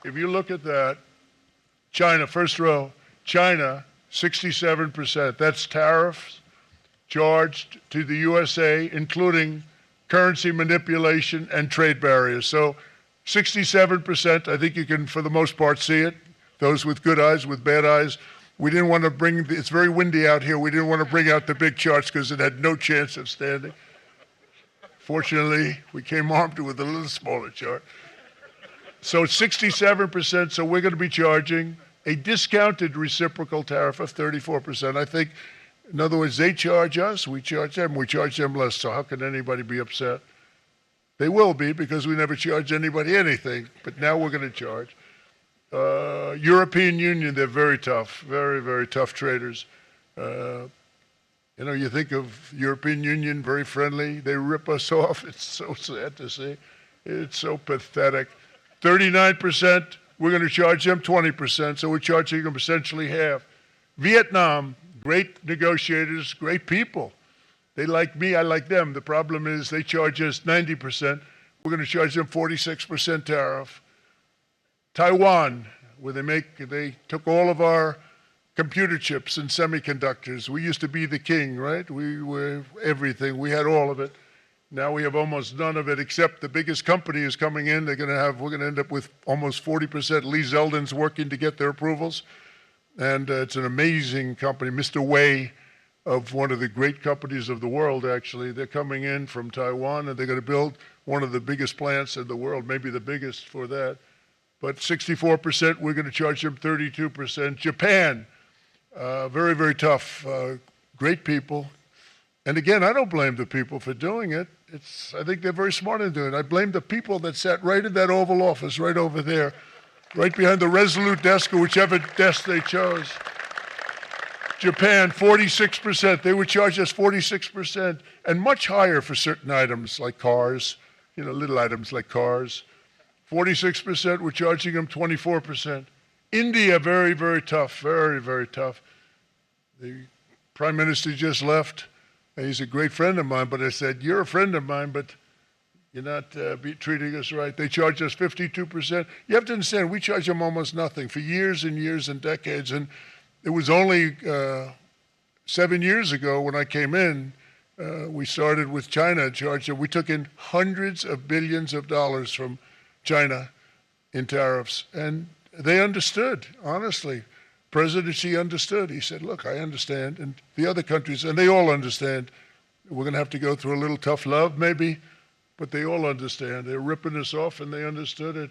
if you look at that, China, first row, China, 67%. That's tariffs charged to the USA, including currency manipulation and trade barriers. So 67%, I think you can, for the most part, see it. Those with good eyes, with bad eyes. We didn't want to bring, it's very windy out here, we didn't want to bring out the big charts because it had no chance of standing. Fortunately, we came armed with a little smaller chart. So 67%, so we're going to be charging a discounted reciprocal tariff of 34%. I think, in other words, they charge us, we charge them less, so how can anybody be upset? They will be, because we never charge anybody anything, but now we're going to charge. European Union, they're very tough, very, very tough traders. You know, you think of European Union, very friendly. They rip us off. It's so sad to see. It's so pathetic. 39%, we're going to charge them 20%, so we're charging them essentially half. Vietnam, great negotiators, great people. They like me, I like them. The problem is they charge us 90%. We're going to charge them 46% tariff. Taiwan, where they took all of our computer chips and semiconductors. We used to be the king, right? We were everything. We had all of it. Now we have almost none of it, except the biggest company is coming in. We're going to end up with almost 40%. Lee Zeldin's working to get their approvals. And it's an amazing company. Mr. Wei, of one of the great companies of the world, actually. They're coming in from Taiwan, and they're going to build one of the biggest plants in the world, maybe the biggest for that. But 64%, we're going to charge them 32%. Japan, very, very tough, great people. And again, I don't blame the people for doing it. I think they're very smart in doing it. I blame the people that sat right in that Oval Office, right over there, right behind the Resolute desk or whichever desk they chose. Japan, 46%. They would charge us 46%, and much higher for certain items like cars, you know, little items like cars. 46%, we're charging them 24%. India, very, very tough, very, very tough. The Prime Minister just left, and he's a great friend of mine, but I said, you're a friend of mine, but you're not treating us right. They charge us 52%. You have to understand, we charge them almost nothing for years and years and decades, and it was only 7 years ago when I came in, we started with China charging. We took in hundreds of billions of dollars from China in tariffs, and they understood, honestly. President Xi understood. He said, look, I understand, and the other countries, and they all understand. We're going to have to go through a little tough love, maybe, but they all understand. They're ripping us off, and they understood it.